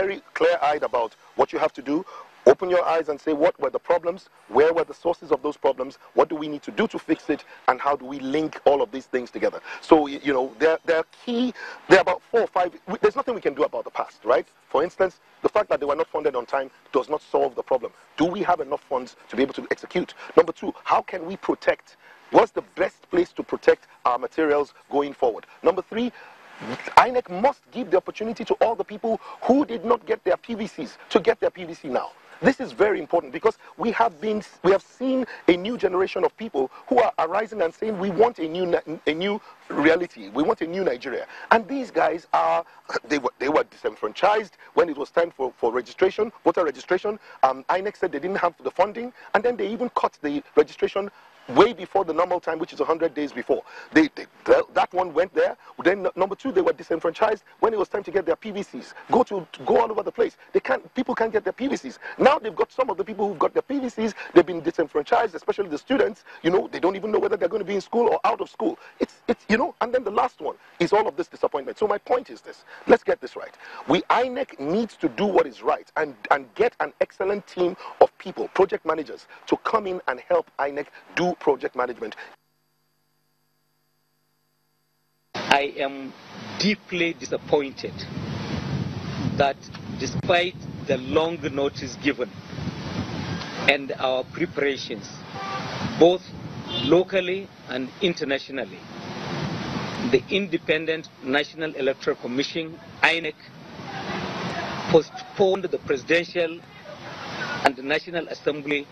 very clear-eyed about what you have to do. Open your eyes and say, what were the problems? Where were the sources of those problems? What do we need to do to fix it? And how do we link all of these things together? So, you know, they're key. They're about 4 or 5. There's nothing we can do about the past, right? For instance, the fact that they were not funded on time does not solve the problem. Do we have enough funds to be able to execute? Number 2, how can we protect? What's the best place to protect our materials going forward? Number 3, INEC must give the opportunity to all the people who did not get their PVCs to get their PVC now. This is very important because we have seen a new generation of people who are arising and saying we want a new reality, we want a new Nigeria. And these guys they were disenfranchised when it was time for registration, voter registration. INEC said they didn't have the funding, and then they even cut the registration way before the normal time, which is 100 days before. That one went there. Then number 2, they were disenfranchised when it was time to get their PVCs. Go all over the place. People can't get their PVCs. Now they've got some of the people who've got their PVCs. They've been disenfranchised, especially the students. You know, they don't even know whether they're going to be in school or out of school. It's you know. And then the last one is all of this disappointment. So my point is this: let's get this right. INEC needs to do what is right and get an excellent team of people, project managers, to come in and help INEC do project management. I am deeply disappointed that despite the long notice given and our preparations, both locally and internationally, the Independent National Electoral Commission, INEC, postponed the presidential and the National Assembly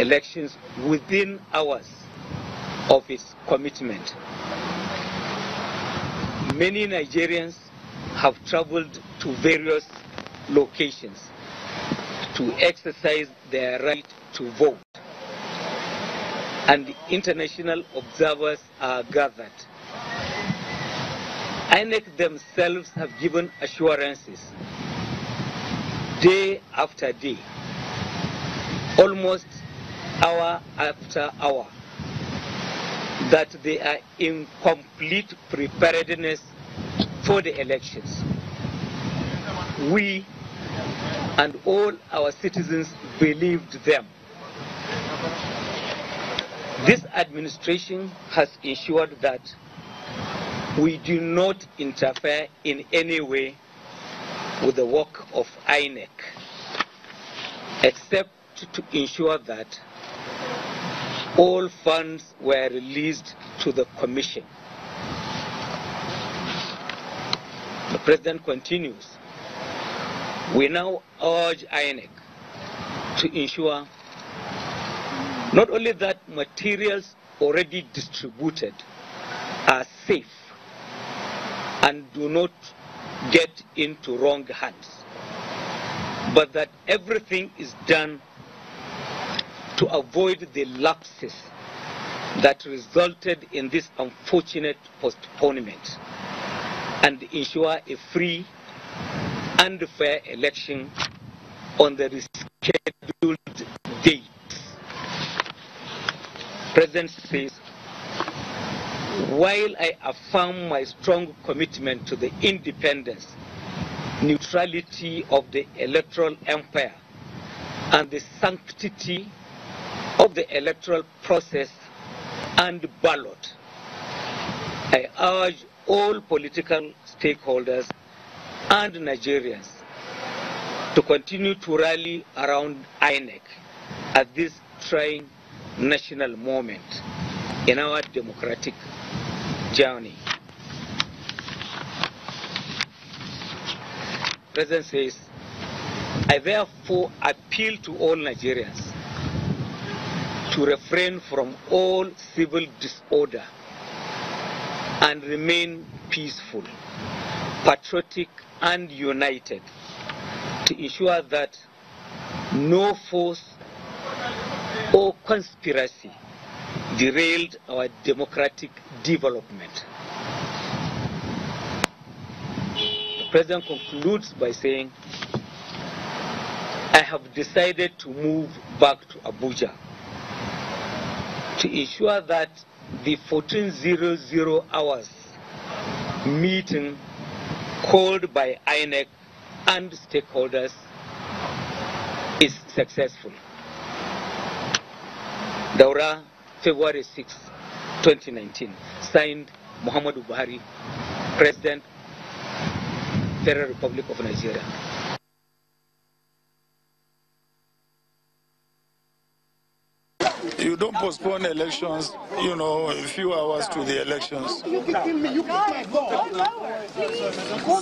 elections within hours of its commitment. Many Nigerians have traveled to various locations to exercise their right to vote, and international observers are gathered. INEC themselves have given assurances day after day, almost hour after hour, that they are in complete preparedness for the elections. We and all our citizens believed them. This administration has ensured that we do not interfere in any way with the work of INEC, except to ensure that all funds were released to the Commission. The President continues. We now urge INEC to ensure not only that materials already distributed are safe and do not get into wrong hands, but that everything is done to avoid the lapses that resulted in this unfortunate postponement and ensure a free and fair election on the rescheduled dates. President says, while I affirm my strong commitment to the independence, neutrality of the electoral empire and the sanctity of the electoral process and ballot, I urge all political stakeholders and Nigerians to continue to rally around INEC at this trying national moment in our democratic journey. The President says, I therefore appeal to all Nigerians to refrain from all civil disorder and remain peaceful, patriotic, and united to ensure that no force or conspiracy derailed our democratic development. The President concludes by saying, I have decided to move back to Abuja to ensure that the 1400 hours meeting called by INEC and stakeholders is successful. Daura, February 6, 2019. Signed, Muhammadu Buhari, President, Federal Republic of Nigeria. You don't postpone elections, you know, a few hours to the elections.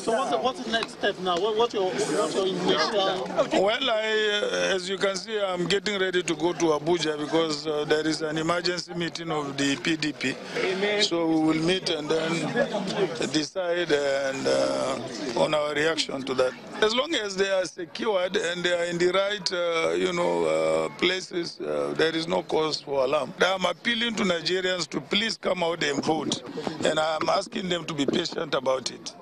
So what's the next step now? What's your initial... Well, as you can see, I'm getting ready to go to Abuja because there is an emergency meeting of the PDP. So we will meet and then decide on our reaction to that. As long as they are secured and they are in the right, places, there is no cause for alarm. I'm appealing to Nigerians to please come out and vote, and I'm asking them to be patient about it.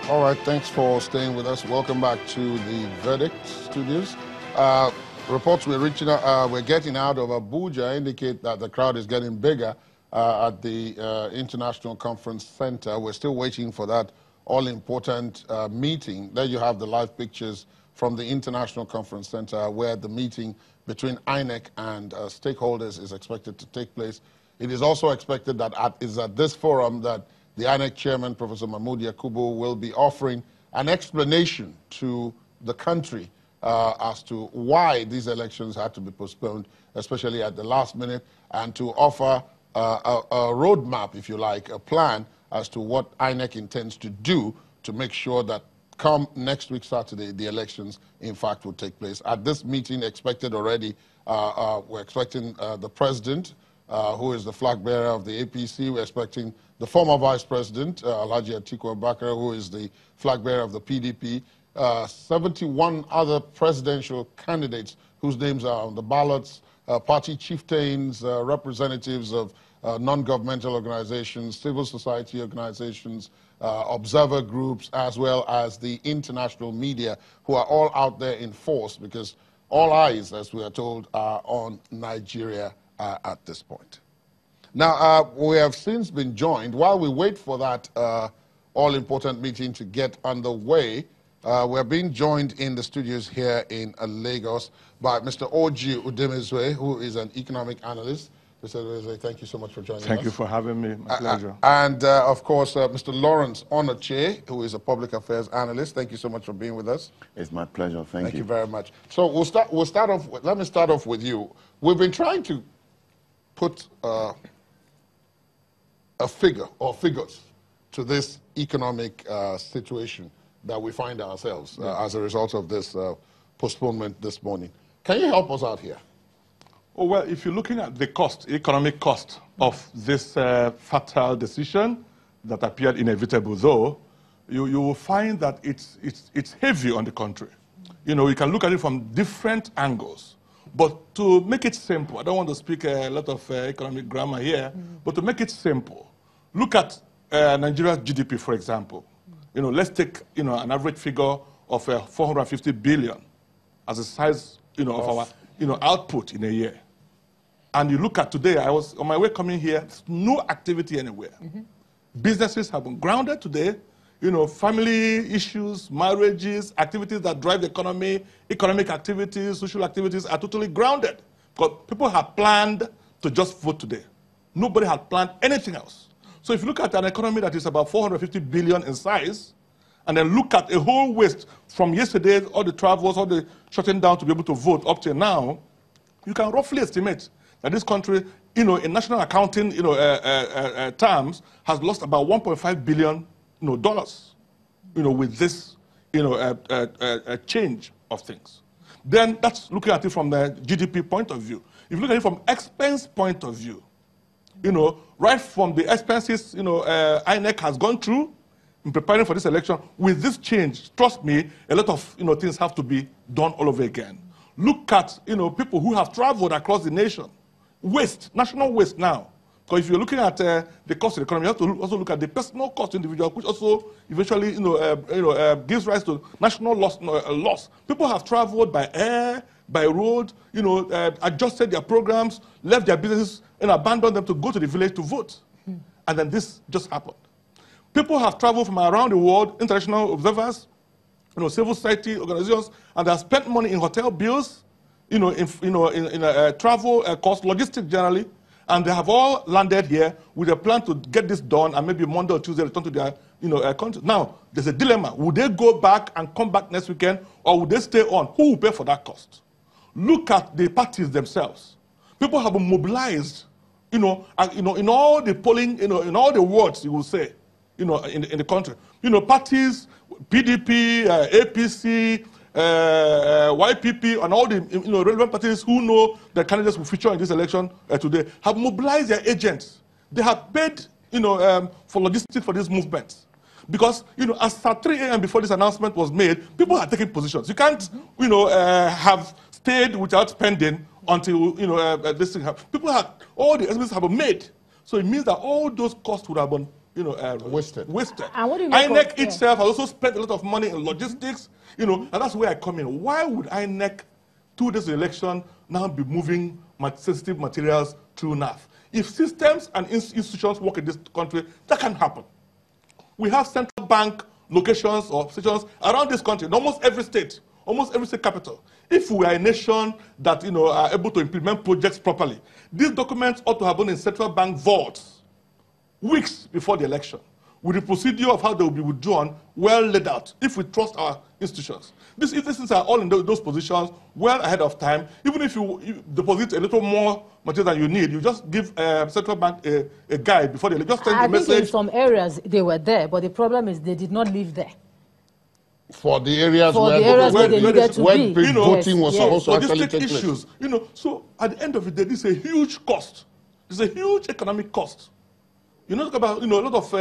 All right, thanks for staying with us. Welcome back to the Verdict Studios. Reports we're getting out of Abuja indicate that the crowd is getting bigger at the International Conference Center. We're still waiting for that all-important meeting. There you have the live pictures from the International Conference Center where the meeting between INEC and stakeholders is expected to take place. It is also expected that at this forum that the INEC chairman, Professor Mahmoud Yakubu, will be offering an explanation to the country as to why these elections had to be postponed, especially at the last minute, and to offer a roadmap, if you like, a plan as to what INEC intends to do to make sure that come next week, Saturday, the elections, in fact, will take place. At this meeting expected already, we're expecting the president, who is the flag bearer of the APC. We're expecting the former vice president, Alhaji Atiku Abubakar, who is the flag bearer of the PDP, 71 other presidential candidates whose names are on the ballots, party chieftains, representatives of non-governmental organizations, civil society organizations, observer groups, as well as the international media, who are all out there in force because all eyes, as we are told, are on Nigeria at this point. Now, we have since been joined, while we wait for that all-important meeting to get underway, we're being joined in the studios here in Lagos by Mr. Oji Udemezwe, who is an economic analyst. Mr. Udemezwe, thank you so much for joining us. Thank you for having me. My pleasure. And, of course, Mr. Lawrence Onoche, who is a public affairs analyst. Thank you so much for being with us. It's my pleasure. Thank you. Thank you very much. So we'll start off. Let me start off with you. We've been trying to put a figure or figures to this economic situation that we find ourselves as a result of this postponement this morning. Can you help us out here? Oh, well, if you're looking at the cost, economic cost of this fatal decision that appeared inevitable, though, you will find that it's heavy on the country. You know, you can look at it from different angles. But to make it simple, I don't want to speak a lot of economic grammar here, but to make it simple, look at Nigeria's GDP, for example. You know, let's take, you know, an average figure of 450 billion as the size, you know, of our, you know, output in a year. And you look at today, I was on my way coming here, there's no activity anywhere. Businesses have been grounded today. You know, family issues, marriages, activities that drive the economy, economic activities, social activities are totally grounded. Because people have planned to just vote today. Nobody had planned anything else. So if you look at an economy that is about 450 billion in size, and then look at a whole waste from yesterday, all the travels, all the shutting down to be able to vote up till now, you can roughly estimate that this country, in national accounting, terms, has lost about $1.5 billion, dollars, with this, change of things. Then that's looking at it from the GDP point of view. If you look at it from expense point of view, right from the expenses, INEC has gone through in preparing for this election, with this change, trust me, a lot of, things have to be done all over again. Look at, people who have traveled across the nation. Waste, national waste now. Because if you're looking at the cost of the economy, you have to also look at the personal cost individual, which also eventually, gives rise to national loss. People have traveled by air, by road, adjusted their programs, left their businesses, and abandoned them to go to the village to vote. And then this just happened. People have traveled from around the world, international observers, civil society organizations, and they have spent money in hotel bills, in travel costs, logistics generally, and they have all landed here with a plan to get this done and maybe Monday or Tuesday return to their country. Now, there's a dilemma. Would they go back and come back next weekend, or would they stay on? Who will pay for that cost? Look at the parties themselves. People have been mobilized, in all the polling, in all the words you will say, in the country. Parties, PDP, APC, YPP, and all the relevant parties who know the candidates will feature in this election today have mobilized their agents. They have paid, for logistics for this movement. Because, as at 3 a.m. before this announcement was made, people are taking positions. You can't, have stayed without spending until, this thing happens. All the estimates have been made. So it means that all those costs would have been, wasted. And what do you INEC itself has also spent a lot of money in logistics, and that's where I come in. Why would INEC, to this election, now be moving sensitive materials through NAF? If systems and institutions work in this country, that can happen. We have central bank locations or stations around this country, in almost every state capital. If we are a nation that are able to implement projects properly, these documents ought to have been in central bank vaults weeks before the election, with the procedure of how they will be withdrawn well laid out, if we trust our institutions. These things are all in those positions well ahead of time. Even if you deposit a little more material than you need, you just give central bank a guide before they just send the message. I think in some areas they were there, but the problem is they did not live there. For the areas where they needed to be. Voting was supposed to actually take issues. place. So at the end of the day, this is a huge cost. It's a huge economic cost. Talk about, a lot of,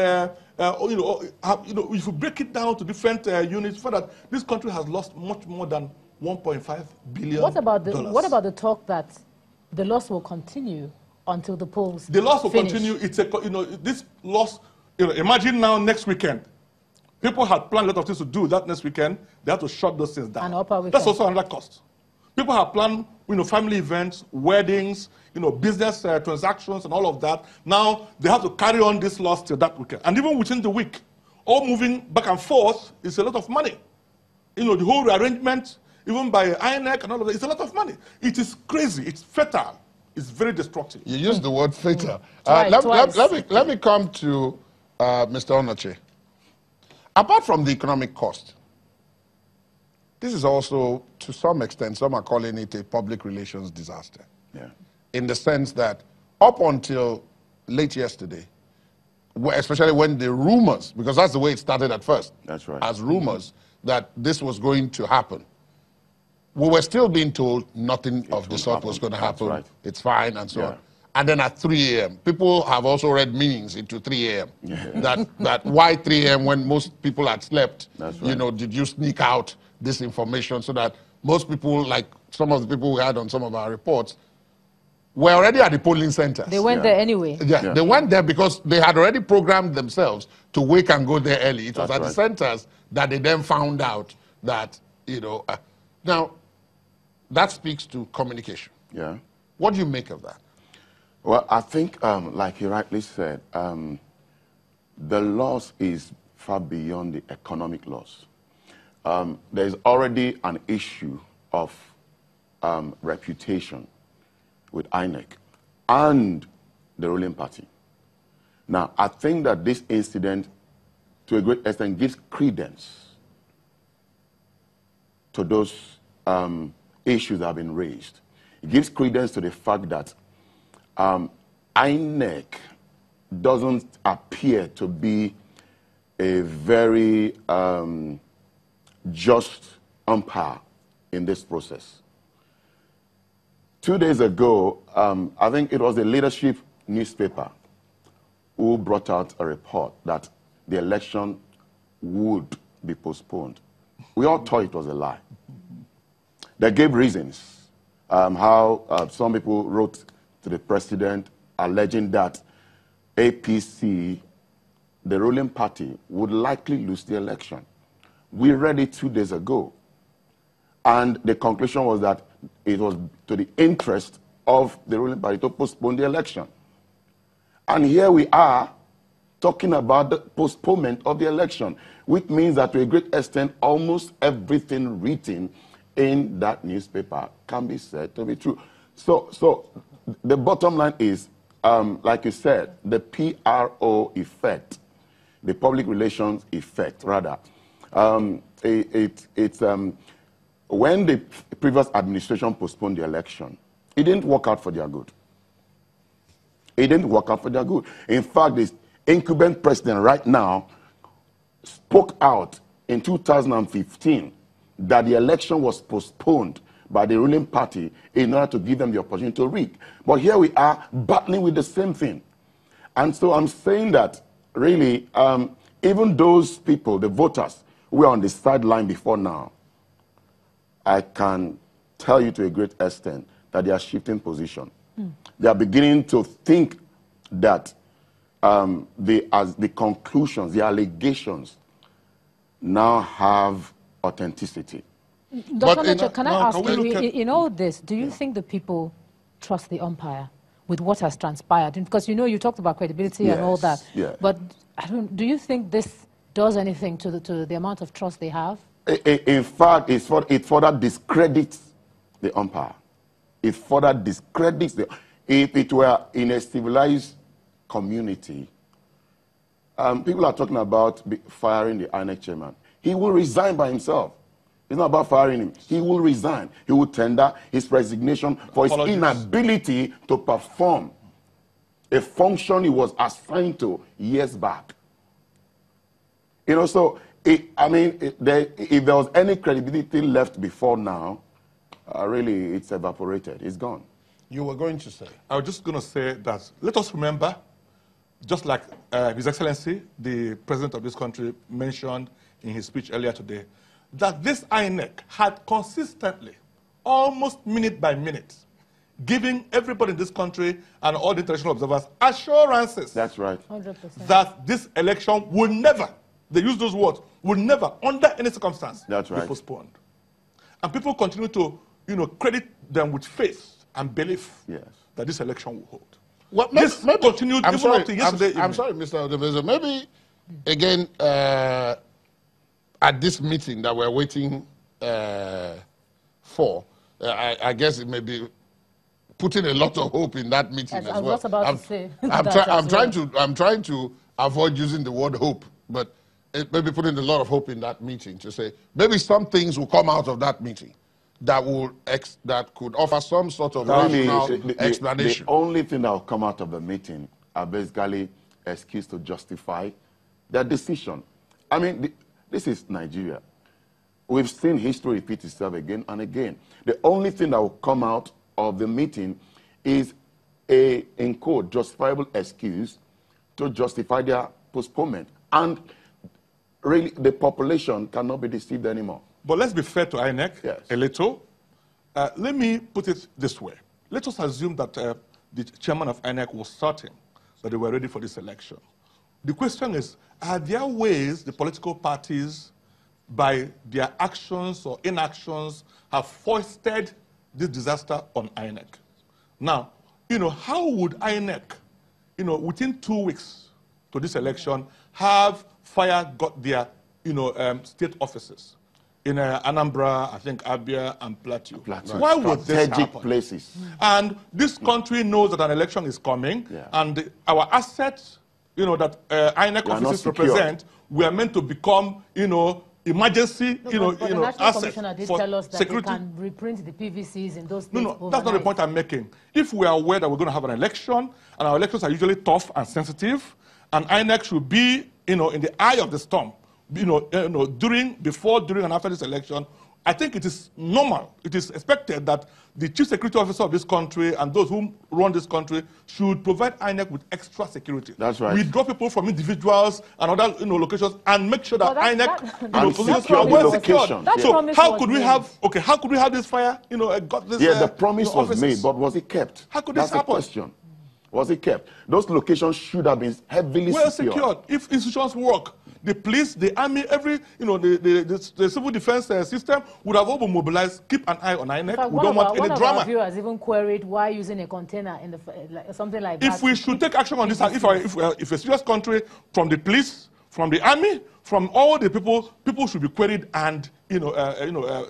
if you break it down to different units, for that this country has lost much more than $1.5 billion. What about the talk that the loss will continue until the polls The loss will finish? continue. It's this loss, imagine now next weekend. People had planned a lot of things to do that next weekend. They have to shut those things down. That's also another cost. People have planned, family events, weddings, business transactions and all of that. Now they have to carry on this loss till that weekend. And even within the week, all moving back and forth is a lot of money. The whole rearrangement, even by INEC and all of that, it's a lot of money. It is crazy. It's fatal. It's very destructive. You used the word fatal. Twice. Let me come to Mr. Onoche. Apart from the economic cost, this is also, to some extent, some are calling it a public relations disaster. Yeah. In the sense that up until late yesterday, especially when the rumors, because that's the way it started at first, that's right, as rumors that this was going to happen, we were still being told nothing of the sort was going to happen. Right. It's fine and so on. And then at 3 a.m., people have also read meanings into 3 a.m. that why 3 a.m. when most people had slept, did you sneak out this information so that most people, like some of the people we had on some of our reports, were already at the polling centers. They went there anyway. They went there because they had already programmed themselves to wake and go there early. It was at the centers that they then found out that, now, that speaks to communication. Yeah. What do you make of that? Well, I think, like he rightly said, the loss is far beyond the economic loss. There's already an issue of reputation with INEC and the ruling party. Now, I think that this incident, to a great extent, gives credence to those issues that have been raised. It gives credence to the fact that INEC doesn't appear to be a very just umpire in this process. 2 days ago, I think it was the leadership newspaper who brought out a report that the election would be postponed. We all thought it was a lie. They gave reasons, how some people wrote to the president alleging that APC, the ruling party, would likely lose the election. We read it 2 days ago. And the conclusion was that it was to the interest of the ruling party to postpone the election. And here we are talking about the postponement of the election, which means that to a great extent, almost everything written in that newspaper can be said to be true. So the bottom line is, like you said, the PRO effect, the public relations effect, rather. When the previous administration postponed the election, it didn't work out for their good. It didn't work out for their good. In fact, the incumbent president right now spoke out in 2015 that the election was postponed by the ruling party in order to give them the opportunity to rig. But here we are battling with the same thing. And so I'm saying that really, even those people, the voters who were on the sideline before now, I can tell you to a great extent that they are shifting position. They are beginning to think that the conclusions, the allegations now have authenticity. Dr. Nacho, can I ask you, in all this, do you think the people trust the umpire with what has transpired? Because you talked about credibility and all that. Yes. But do you think this does anything to the amount of trust they have? In fact, it further discredits the umpire. It further discredits the... If it were in a civilized community, people are talking about firing the INEC chairman. He will resign by himself. It's not about firing him. He will resign. He will tender his resignation for his inability to perform a function he was assigned to years back. So... if there was any credibility left before now, really, it's evaporated. It's gone. You were going to say? I was just going to say that let us remember, just like His Excellency, the President of this country, mentioned in his speech earlier today, that this INEC had consistently, almost minute by minute, giving everybody in this country and all the international observers assurances. That's right. 100%. That this election will never, they use those words, will never, under any circumstance, be postponed. And people continue to, credit them with faith and belief that this election will hold. Well, this continued I'm even sorry, up to yesterday. I'm sorry, Mr. Odebezo. Maybe, again, at this meeting that we're waiting for, I guess it may be putting a lot of hope in that meeting as well. I was about to say I'm trying to avoid using the word hope, but it may be putting a lot of hope in that meeting to say maybe some things will come out of that meeting that could offer some sort of rational explanation. The only thing that will come out of the meeting are basically excuses to justify their decision. I mean, this is Nigeria. We've seen history repeat itself again and again. The only thing that will come out of the meeting is a, in quote, justifiable excuse to justify their postponement. And really, the population cannot be deceived anymore. But let's be fair to INEC a little. Let me put it this way. Let us assume that the chairman of INEC was certain that they were ready for this election. The question is, are there ways the political parties, by their actions or inactions, have foisted this disaster on INEC? Now, how would INEC, within 2 weeks to this election, have got their, state offices in Anambra, I think Abia, and Plateau? Why would this happen? Places. And this country knows that an election is coming, and our assets, that INEC offices represent, were meant to become, emergency, but the National asset Commissioner did for tell us that security. they can reprint the PVCs in those states No, overnight. that's not the point I'm making. If we are aware that we're going to have an election, and our elections are usually tough and sensitive, and INEC should be, in the eye of the storm, before, during, and after this election, I think it is normal, it is expected that the chief security officer of this country and those who run this country should provide INEC with extra security. That's right. We draw people from individuals and other locations and make sure that INEC positions are well secured. So how could we have this fire? The promise was made, but was it kept? How could this happen? That's the question. Was it kept? Those locations should have been heavily secured. If institutions work, the police, the army, the civil defense system would have all mobilized. Keep an eye on INEC. We don't want any drama. One of our viewers even queried why using a container in something like that. If we should take action on this, if a serious country, from the police, from the army, from all the people should be queried and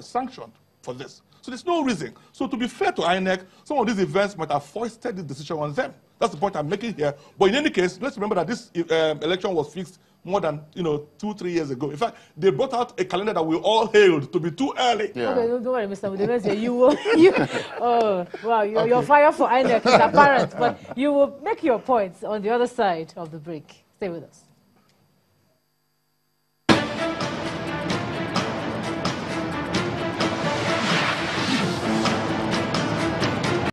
sanctioned for this. So there's no reason. So to be fair to INEC, some of these events might have foisted this decision on them. That's the point I'm making here. But in any case, let's remember that this election was fixed more than 2-3 years ago. In fact, they brought out a calendar that we all hailed to be too early. Yeah. Okay, don't worry, Mr. Mudebe. Your fire for INEC is apparent, but you will make your points on the other side of the break. Stay with us.